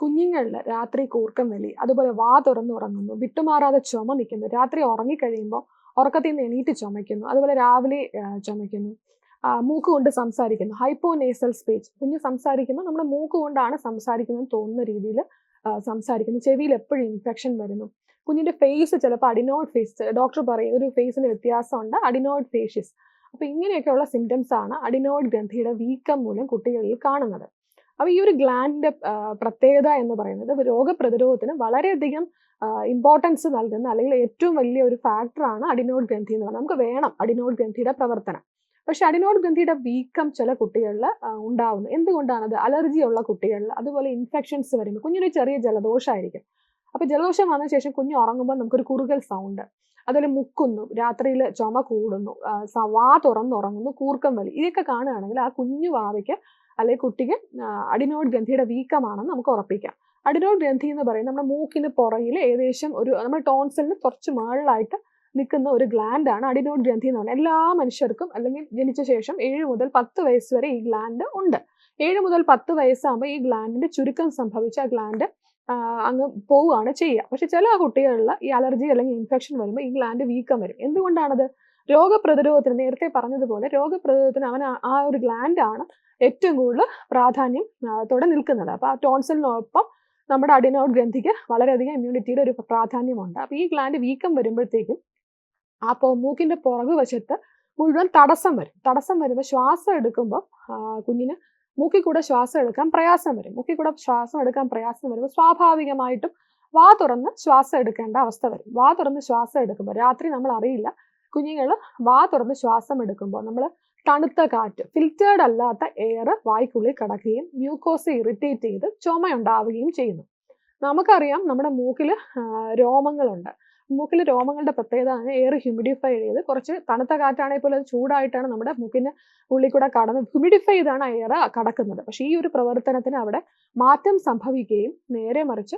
കുഞ്ഞുങ്ങളിൽ രാത്രി കൂർക്കം വലി, അതുപോലെ വാ തുറന്നുറങ്ങുന്നു, വിട്ടുമാറാതെ ചുമ നിൽക്കുന്നു, രാത്രി ഉറങ്ങിക്കഴിയുമ്പോൾ ഉറക്കത്തിൽ നിന്ന് എണീറ്റ് ചുമയ്ക്കുന്നു, അതുപോലെ രാവിലെ ചുമയ്ക്കുന്നു, മൂക്ക് കൊണ്ട് സംസാരിക്കുന്നു, ഹൈപ്പോനേസൽ സ്പീച്ച്, കുഞ്ഞ് സംസാരിക്കുമ്പോൾ നമ്മുടെ മൂക്ക് കൊണ്ടാണ് സംസാരിക്കുന്നതെന്ന് തോന്നുന്ന രീതിയിൽ സംസാരിക്കുന്നു, ചെവിയിൽ എപ്പോഴും ഇൻഫെക്ഷൻ വരുന്നു, കുഞ്ഞിന്റെ ഫേസ് ചിലപ്പോൾ അഡിനോയിഡ് ഫേസ്, ഡോക്ടർ പറയും ഒരു ഫേസിന് വ്യത്യാസമുണ്ട്, അഡിനോയിഡ് ഫേഷ്യസ്. അപ്പോൾ ഇങ്ങനെയൊക്കെയുള്ള സിംറ്റംസ് ആണ് അഡിനോയിഡ് ഗ്രന്ഥിയുടെ വീക്കം മൂലം കുട്ടികളിൽ കാണുന്നത്. അപ്പോൾ ഈ ഒരു ഗ്ലാൻഡിന്റെ പ്രത്യേകത എന്ന് പറയുന്നത് രോഗപ്രതിരോധത്തിന് വളരെയധികം ഇമ്പോർട്ടൻസ് നൽകുന്ന അല്ലെങ്കിൽ ഏറ്റവും വലിയ ഒരു ഫാക്ടറാണ് അഡിനോയിഡ് ഗ്രന്ഥി എന്ന് പറയുന്നത്. നമുക്ക് വേണം അഡിനോയിഡ് ഗ്രന്ഥിയുടെ പ്രവർത്തനം. പക്ഷെ അഡിനോയിഡ് ഗ്രന്ഥിയുടെ വീക്കം ചില കുട്ടികളിൽ ഉണ്ടാവുന്നു. എന്തുകൊണ്ടാണത്? അലർജി ഉള്ള കുട്ടികളിൽ, അതുപോലെ ഇൻഫെക്ഷൻസ് വരുമ്പോൾ, കുഞ്ഞിനൊരു ചെറിയ ജലദോഷമായിരിക്കും. അപ്പോൾ ജലദോഷം വന്ന ശേഷം കുഞ്ഞ് ഉറങ്ങുമ്പോൾ നമുക്കൊരു കുറുകൽ സൗണ്ട്, അതുപോലെ മുക്കുന്നു, രാത്രിയിൽ ചുമ കൂടുന്നു, വാ തുറന്നുറങ്ങുന്നു, കൂർക്കം വലി, ഇതൊക്കെ കാണുകയാണെങ്കിൽ ആ കുഞ്ഞു വാവയ്ക്ക് അല്ലെങ്കിൽ കുട്ടിക്ക് അഡിനോയിഡ് ഗ്രന്ഥിയുടെ വീക്കമാണെന്ന് നമുക്ക് ഉറപ്പിക്കാം. അഡിനോയിഡ് ഗ്രന്ഥി എന്ന് പറയുന്നത് നമ്മുടെ മൂക്കിന് പുറകിൽ ഏകദേശം നമ്മുടെ ടോൺസിലിന് കുറച്ച് മുകളിലായിട്ട് നിൽക്കുന്ന ഒരു ഗ്ലാൻഡാണ് അഡിനോയിഡ് ഗ്രന്ഥി എന്ന് പറയുന്നത്. എല്ലാ മനുഷ്യർക്കും അല്ലെങ്കിൽ ജനിച്ച ശേഷം 7 മുതൽ 10 വയസ്സ് വരെ ഈ ഗ്ലാൻഡ് ഉണ്ട്. 7 മുതൽ 10 വയസ്സാകുമ്പോൾ ഈ ഗ്ലാൻഡിന്റെ ചുരുക്കം സംഭവിച്ച ആ ഗ്ലാൻഡ് അങ്ങ് പോവുകയാണ് ചെയ്യുക. പക്ഷെ ചില കുട്ടികളിൽ ഈ അലർജി അല്ലെങ്കിൽ ഇൻഫെക്ഷൻ വരുമ്പോൾ ഈ ഗ്ലാൻഡ് വീക്കം വരും. എന്തുകൊണ്ടാണത്? രോഗപ്രതിരോധത്തിന്, നേരത്തെ പറഞ്ഞതുപോലെ രോഗപ്രതിരോധത്തിന് ആ ഒരു ഗ്ലാൻഡാണ് ഏറ്റവും കൂടുതൽ പ്രാധാന്യത്തോടെ നിൽക്കുന്നത്. അപ്പോൾ ആ ടോൺസിലിനൊപ്പം നമ്മുടെ അഡിനോയിഡ് ഗ്രന്ഥിക്ക് വളരെയധികം ഇമ്മ്യൂണിറ്റിയുടെ ഒരു പ്രാധാന്യമുണ്ട്. അപ്പോൾ ഈ ഗ്ലാൻഡ് വീക്കം വരുമ്പോഴത്തേക്കും മൂക്കിന്റെ പുറകു വശത്ത് മുഴുവൻ തടസ്സം വരും. തടസ്സം വരുമ്പോൾ ശ്വാസം എടുക്കുമ്പോൾ കുഞ്ഞിന് മൂക്കിൽ കൂടെ ശ്വാസം എടുക്കാൻ പ്രയാസം വരും. മൂക്കിൽ കൂടെ ശ്വാസം എടുക്കാൻ പ്രയാസം വരുമ്പോൾ സ്വാഭാവികമായിട്ടും വാ തുറന്ന് ശ്വാസം എടുക്കേണ്ട അവസ്ഥ വരും. വാ തുറന്ന് ശ്വാസം എടുക്കുമ്പോൾ രാത്രി നമ്മൾ അറിയില്ല, കുഞ്ഞുങ്ങൾ വാ തുറന്ന് ശ്വാസം എടുക്കുമ്പോൾ നമ്മൾ തണുത്ത കാറ്റ്, ഫിൽറ്റേർഡ് അല്ലാത്ത എയർ വായ്ക്കുള്ളിൽ കടക്കുകയും മ്യൂക്കോസ ഇറിറ്റേറ്റ് ചെയ്ത് ചുമയുണ്ടാവുകയും ചെയ്യുന്നു. നമുക്കറിയാം നമ്മുടെ മൂക്കിൽ രോമങ്ങളുണ്ട്. മൂക്കിൽ രോമങ്ങളുടെ പ്രത്യേകത എയർ ഹ്യൂമിഡിഫൈ ചെയ്ത്, കുറച്ച് തണുത്ത കാറ്റാണെങ്കിൽ പോലും അത് ചൂടായിട്ടാണ് നമ്മുടെ മൂക്കിന് ഉള്ളിൽ കൂടെ കടന്ന് ഹ്യൂമിഡിഫൈ ചെയ്താണ് എയർ കടക്കുന്നത്. പക്ഷേ ഈ ഒരു പ്രവർത്തനത്തിന് അവിടെ മാറ്റം സംഭവിക്കുകയും നേരെ മറിച്ച്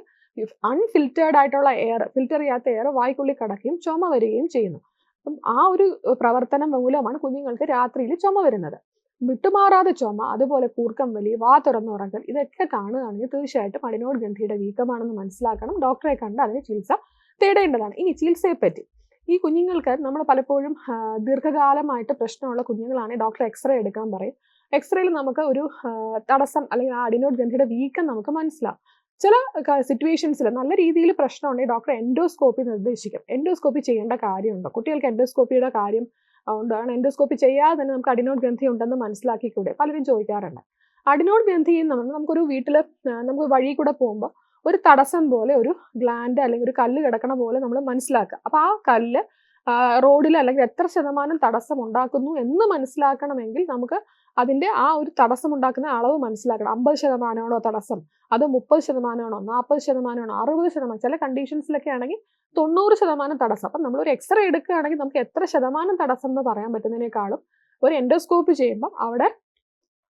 അൺഫിൽറ്റേർഡ് ആയിട്ടുള്ള എയർ, ഫിൽറ്റർ ചെയ്യാത്ത എയർ വായ്ക്കുള്ളിൽ കടക്കുകയും ചുമ വരികയും ചെയ്യുന്നു. അപ്പം ആ ഒരു പ്രവർത്തനം മൂലമാണ് കുഞ്ഞുങ്ങൾക്ക് രാത്രിയിൽ ചുമ വരുന്നത്. വിട്ടുമാറാതെ ചുമ, അതുപോലെ കൂർക്കം വലി, വാ തുറന്നുറങ്ങൽ, ഇതൊക്കെ കാണുകയാണെങ്കിൽ തീർച്ചയായിട്ടും അഡിനോയിഡ് ഗ്രന്ഥിയുടെ വീക്കമാണെന്ന് മനസ്സിലാക്കണം. ഡോക്ടറെ കണ്ട് അതിന് ചികിത്സ തേടേണ്ടതാണ്. ഇനി ചികിത്സയെപ്പറ്റി, ഈ കുഞ്ഞുങ്ങൾക്ക് നമ്മൾ പലപ്പോഴും ദീർഘകാലമായിട്ട് പ്രശ്നമുള്ള കുഞ്ഞുങ്ങളാണെങ്കിൽ ഡോക്ടർ എക്സ്റേ എടുക്കാൻ പറയും. എക്സ്റേയിൽ നമുക്ക് ഒരു തടസ്സം അല്ലെങ്കിൽ ആ അഡിനോയിഡ് ഗ്രന്ഥിയുടെ വീക്കം നമുക്ക് മനസ്സിലാവും. ചില സിറ്റുവേഷൻസിൽ നല്ല രീതിയിൽ പ്രശ്നമുണ്ടെങ്കിൽ ഡോക്ടർ എൻഡോസ്കോപ്പി നിർദ്ദേശിക്കും. എൻഡോസ്കോപ്പി ചെയ്യേണ്ട കാര്യമുണ്ടോ? കുട്ടികൾക്ക് എൻഡോസ്കോപ്പിയുടെ കാര്യം ഉണ്ടാണ്. എൻഡോസ്കോപ്പി ചെയ്യാതെ തന്നെ നമുക്ക് അഡിനോയിഡ് ഗ്രന്ഥി ഉണ്ടെന്ന് മനസ്സിലാക്കിക്കൂടെ? പലരും ചോദിക്കാറുണ്ട്. അഡിനോയിഡ് ഗ്രന്ഥി എന്ന് പറഞ്ഞാൽ നമുക്കൊരു വീട്ടിൽ നമുക്ക് വഴി കൂടെ പോകുമ്പോൾ ഒരു തടസ്സം പോലെ ഒരു ഗ്ലാൻഡ് അല്ലെങ്കിൽ ഒരു കല്ല് കിടക്കണ പോലെ നമ്മൾ മനസ്സിലാക്കുക. അപ്പോൾ ആ കല്ല് റോഡിൽ അല്ലെങ്കിൽ എത്ര ശതമാനം തടസ്സം ഉണ്ടാക്കുന്നു എന്ന് മനസ്സിലാക്കണമെങ്കിൽ നമുക്ക് അതിൻ്റെ ആ ഒരു തടസ്സം ഉണ്ടാക്കുന്ന അളവ് മനസ്സിലാക്കണം. 50% തടസ്സം, അത് 30%, 40%, 60%, ചില കണ്ടീഷൻസിലൊക്കെ ആണെങ്കിൽ 90% തടസ്സം. അപ്പം നമ്മളൊരു എക്സ്റേ എടുക്കുകയാണെങ്കിൽ നമുക്ക് എത്ര ശതമാനം തടസ്സം എന്ന് പറയാൻ പറ്റുന്നതിനേക്കാളും ഒരു എൻഡോസ്കോപ്പി ചെയ്യുമ്പോൾ അവിടെ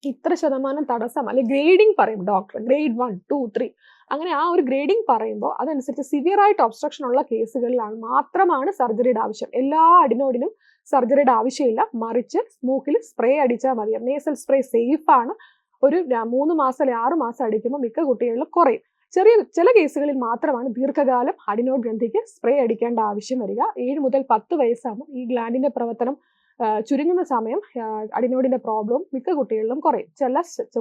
ഇത്ര ശതമാനം തടസ്സം അല്ലെങ്കിൽ ഗ്രേഡിങ് പറയും ഡോക്ടർ, ഗ്രേഡ് 1, 2, 3, അങ്ങനെ ആ ഒരു ഗ്രേഡിങ് പറയുമ്പോൾ അതനുസരിച്ച് സിവിയർ ആയിട്ട് ഒബ്സ്ട്രക്ഷൻ ഉള്ള കേസുകളിലാണ് മാത്രമാണ് സർജറിയുടെ ആവശ്യം. എല്ലാ അഡിനോയിഡിനും സർജറിയുടെ ആവശ്യമില്ല. മറിച്ച് മൂക്കിൽ സ്പ്രേ അടിച്ചാൽ മതി. നേസൽ സ്പ്രേ സേഫ് ആണ്. ഒരു 3 മാസം അല്ലെങ്കിൽ 6 മാസം അടിക്കുമ്പോൾ മിക്ക കുട്ടികളിലും കുറയും. ചില കേസുകളിൽ മാത്രമാണ് ദീർഘകാലം അഡിനോയിഡ് ഗ്രന്ഥിക്ക് സ്പ്രേ അടിക്കേണ്ട ആവശ്യം വരിക. 7 മുതൽ 10 വയസ്സാകുമ്പോൾ ഈ ഗ്ലാൻഡിന്റെ പ്രവർത്തനം ചുരുങ്ങുന്ന സമയം അഡിനോയിഡിന്റെ പ്രോബ്ലം മിക്ക കുട്ടികളിലും കുറയും.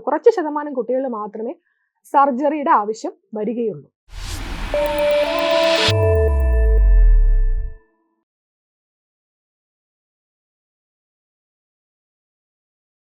കുറച്ച് ശതമാനം കുട്ടികളിൽ മാത്രമേ സർജറിയുടെ ആവശ്യം വരികയുള്ളൂ.